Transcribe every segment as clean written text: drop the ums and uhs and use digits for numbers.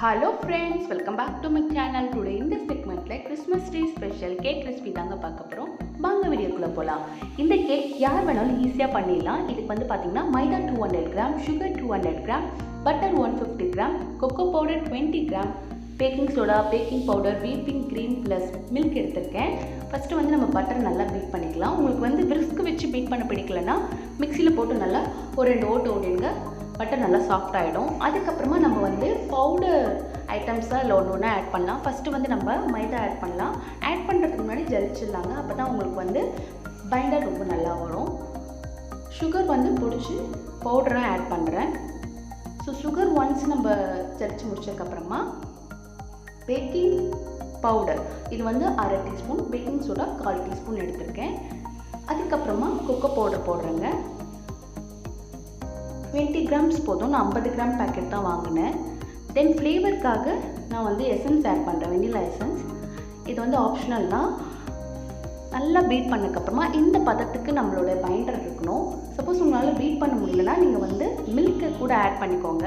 Hello friends, welcome back to my channel. Today in this segment Christmas Day special cake recipe தாங்க பார்க்க போறோம். வாங்க வீடியோக்குள்ள போலாம். இந்த கேக் யார் வேணாலும் ஈஸியா பண்ணிடலாம். இதுக்கு வந்து பாத்தீங்கன்னா மைதா 200 g, sugar 200 g, butter 150 g, coco powder 20 g, baking soda, baking powder, whipping cream plus milk எடுத்துர்க்கேன். ஃபர்ஸ்ட் வந்து நம்ம பட்டர் நல்லா பீட் பண்ணிக்கலாம். உங்களுக்கு வந்து விஸ்க் வச்சு பீட் பண்ண பிடிக்கலனா மிக்ஸில போட்டு நல்லா ஒரு ரெண்டு ஓட்டு ஓடுங்க. பட்டர் நல்லா சாஃப்ட் ஆகிடும். அதுக்கப்புறமா நம்ம வந்து பவுடர் ஐட்டம்ஸாக இல்லை ஒன்று ஆட் பண்ணலாம். ஃபஸ்ட்டு வந்து நம்ம மைதா ஆட் பண்ணலாம். ஆட் பண்ணுறதுக்கு முன்னாடி ஜலிச்சிடலாங்க. அப்போ தான் உங்களுக்கு வந்து பைண்டர் ரொம்ப நல்லா வரும். சுகர் வந்து பிடிச்சி பவுடராக ஆட் பண்ணுறேன். ஸோ சுகர் ஒன்ஸ் நம்ம ஜலிச்சு முடிச்சதுக்கப்புறமா பேக்கிங் பவுடர் இது வந்து அரை டீஸ்பூன், பேக்கிங் சோடா 1/4 டீஸ்பூன் எடுத்திருக்கேன். அதுக்கப்புறமா கொக்கோ பவுடர் போடுறேங்க. 20 grams போதும். நான் 50 gram பேக்கெட் தான் வாங்கினேன். தென் ஃப்ளேவருக்காக நான் வந்து எசன்ஸ் ஆட் பண்ணுறேன், வெனிலா எசன்ஸ். இது வந்து ஆப்ஷனல் தான். நல்லா பீட் பண்ணதுக்கப்புறமா இந்த பதத்துக்கு நம்மளோட பைண்டர் இருக்கணும். சப்போஸ் உங்களால் பீட் பண்ண முடியலன்னா நீங்கள் வந்து மில்க்கு கூட ஆட் பண்ணிக்கோங்க.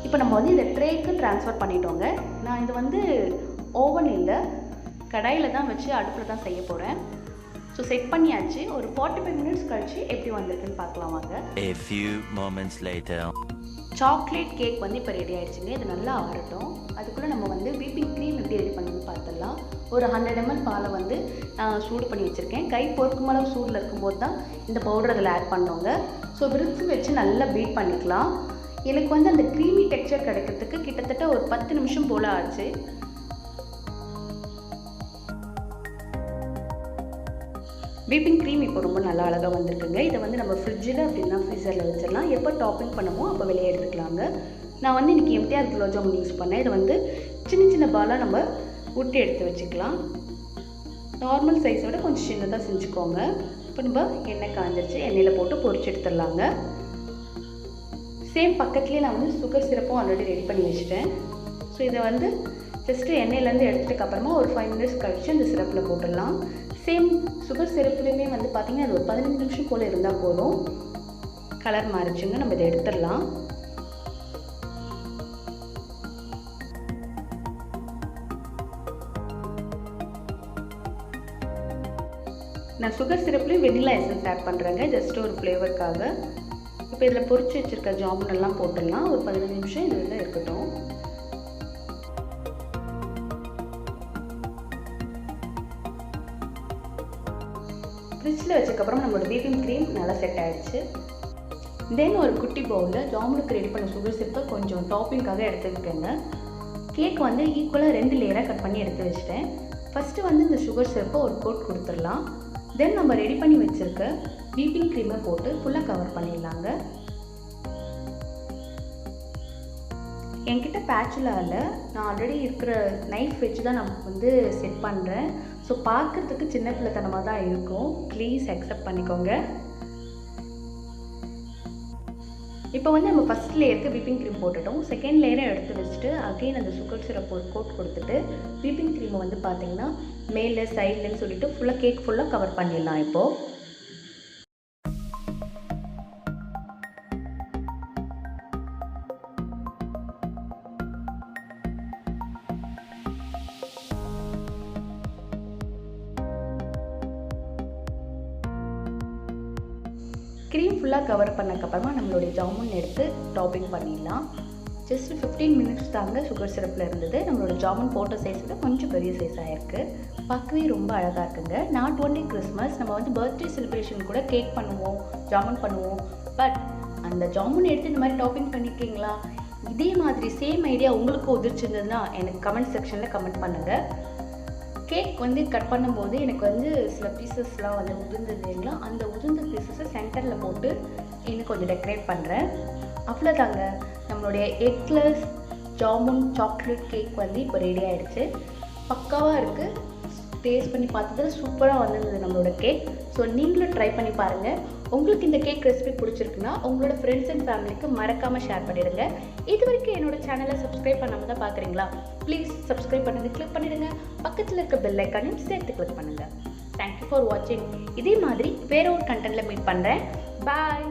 இப்போ நம்ம வந்து இதை ட்ரேக்கு ட்ரான்ஸ்ஃபர் பண்ணிட்டோங்க. நான் இது வந்து ஓவன் இல்லை, கடாயில் தான் வச்சு அடுப்பில் தான் செய்ய போகிறேன். ஸோ செட் பண்ணியாச்சு. ஒரு 45 minutes கழிச்சு எப்படி வந்திருக்குன்னு பார்க்கலாம் வாங்க. A few moments later. Chocolate cake வந்து இப்போ ரெடி ஆகிடுச்சுங்க. இது நல்லா ஆறட்டும். அதுக்குள்ளே நம்ம வந்து whipping cream எப்படி ரெடி பண்ணணும்னு பார்த்துடலாம். ஒரு 100 ml பாலை வந்து நான் சூடு பண்ணி வச்சுருக்கேன். கை பொறுக்கும் அளவு சூடில் இருக்கும்போது தான் இந்த பவுடர் அதில் ஆட் பண்ணுவோங்க. ஸோ விரிச்சு வச்சு நல்லா பீட் பண்ணிக்கலாம். எனக்கு வந்து அந்த க்ரீமி டெக்ஸ்சர் கிடைக்கிறதுக்கு கிட்டத்தட்ட ஒரு 10 நிமிஷம் போல் ஆச்சு. whipping cream இப்போ ரொம்ப நல்லா அழகாக வந்திருக்குங்க. இதை வந்து நம்ம ஃப்ரிட்ஜில் அப்படின்னா ஃப்ரீசரில் வச்சிடலாம். எப்போ டாப்பிங் பண்ணுமோ அப்போ வெளியே எடுத்துக்கலாங்க. நான் வந்து இன்றைக்கி எம்டிஆர் குலாப் ஜாமுன் யூஸ் பண்ணேன். இதை வந்து சின்ன சின்ன பாலாக நம்ம உருட்டி எடுத்து வச்சுக்கலாம். நார்மல் சைஸை விட கொஞ்சம் சின்னதாக செஞ்சுக்கோங்க. இப்போ நம்ம எண்ணெய் காஞ்சிருச்சு, எண்ணெயில் போட்டு பொரிச்சு எடுத்துடலாங்க. சேம் பக்கத்துலேயே நான் வந்து சுகர் சிரப்பும் ஆல்ரெடி ரெடி பண்ணி வச்சுட்டேன். ஸோ இதை வந்து ஜஸ்ட்டு எண்ணெயிலேருந்து எடுத்துட்டுக்கப்புறமா ஒரு 5 minutes கழித்து அந்த சிரப்பில் போட்டுடலாம். சேம் சுகர் சிரப்புலேயுமே வந்து பார்த்திங்கன்னா அது ஒரு 15 நிமிஷம் போல் இருந்தால் போதும். கலர் மாறிச்சுங்க. நம்ம இதை எடுத்துடலாம். நான் சுகர் சிரப்லேயும் வெனிலா எசன்ஸ் ஆட் பண்ணுறேங்க, ஜஸ்ட் ஒரு ஃப்ளேவருக்காக. இப்போ இதில் பொரிச்சு வச்சுருக்க ஜாமுன் எல்லாம் போட்டுடலாம். ஒரு 15 நிமிஷம் இதில் இருக்கட்டும். ஃப்ரிட்ஜில் வச்சதுக்கப்புறம் நம்மளோட whipping cream நல்லா செட் ஆகிடுச்சு. தென் ஒரு குட்டி பவுலில் ஜாமுனுக்கு ரெடி பண்ண சுகர் சிரப்பை கொஞ்சம் டாப்பிங்காக எடுத்துக்கிட்டேங்க. கேக் வந்து ஈக்குவலாக 2 லேயராக கட் பண்ணி எடுத்து வச்சுட்டேன். ஃபஸ்ட்டு வந்து இந்த சுகர் சிரப்பை ஒரு கோட் கொடுத்துடலாம். தென் நம்ம ரெடி பண்ணி வச்சுருக்க whipping cream-ஐ போட்டு ஃபுல்லாக கவர் பண்ணிடலாங்க. என்கிட்ட பேச்சுலாவில் நான் ஆல்ரெடி இருக்கிற நைஃப் வச்சு தான் நான் வந்து செட் பண்ணுறேன். ஸோ பார்க்குறதுக்கு சின்ன பிள்ளைத்தனமாக தான் இருக்கும். ப்ளீஸ் அக்செப்ட் பண்ணிக்கோங்க. இப்போ வந்து நம்ம ஃபஸ்ட் லேயருக்கு whipping cream போட்டுட்டோம். செகண்ட் லேயரை எடுத்து வச்சுட்டு அகெயின் அந்த சுகர் சிரப் ஒரு கோட் கொடுத்துட்டு whipping cream வந்து பார்த்திங்கன்னா மேலே சைட்லன்னு சொல்லிட்டு ஃபுல்லாக கேக் ஃபுல்லாக கவர் பண்ணிடலாம். இப்போது க்ரீம் ஃபுல்லாக கவர் பண்ணக்கப்புறமா நம்மளுடைய ஜாமுன் எடுத்து டாப்பிங் பண்ணிடலாம். ஜஸ்ட் 15 minutes தாங்க சுகர் சிரப்பில் இருந்தது. நம்மளோட ஜாமுன் போட்ட சைஸ் விட கொஞ்சம் பெரிய சைஸாக இருக்குது. பார்க்கவே ரொம்ப அழகாக இருக்குங்க. நாட் ஒன்லி கிறிஸ்மஸ், நம்ம வந்து பர்த்டே செலிப்ரேஷன் கூட கேக் பண்ணுவோம், ஜாமுன் பண்ணுவோம். பட் அந்த ஜாமுன் எடுத்து இந்த மாதிரி டாப்பிங் பண்ணியிருக்கீங்களா? இதே மாதிரி சேம் ஐடியா உங்களுக்கு உதிர்ச்சிருந்ததுன்னா எனக்கு கமெண்ட் செக்ஷனில் கமெண்ட் பண்ணுங்கள். கேக் வந்து கட் பண்ணும்போது எனக்கு வந்து சில பீசஸ்லாம் வந்து உதிர்ந்ததுங்களா, அந்த உதிர்ந்த பீசஸை சென்டரில் போட்டு இன்னும் கொஞ்சம் டெக்கரேட் பண்ணுறேன். அவ்வளோதாங்க, நம்மளுடைய எக்லெஸ் ஜாமுன் சாக்லேட் கேக் வந்து இப்போ ரெடி ஆகிடுச்சு. பக்காவாக இருக்குது. டேஸ்ட் பண்ணி பார்த்தது சூப்பராக வந்திருந்தது நம்மளோட கேக். ஸோ நீங்களும் ட்ரை பண்ணி பாருங்கள். உங்களுக்கு இந்த கேக் ரெசிபி பிடிச்சிருக்குன்னா உங்களோட ஃப்ரெண்ட்ஸ் அண்ட் ஃபேமிலிக்கு மறக்காமல் ஷேர் பண்ணிடுங்க. இது வரைக்கும் என்னோட சேனலை சப்ஸ்கிரைப் பண்ணாமல் தான் பார்க்குறீங்களா? ப்ளீஸ் சப்ஸ்கிரைப் பண்ணது கிளிக் பண்ணிடுங்க. பக்கத்தில் இருக்க பெல் ஐக்கானையும் சேர்த்து கிளிக் பண்ணுங்கள். தேங்க்யூ ஃபார் வாட்சிங். இதே மாதிரி வேற ஒரு கண்டென்ட்டில் மீட் பண்ணுறேன். பாய்.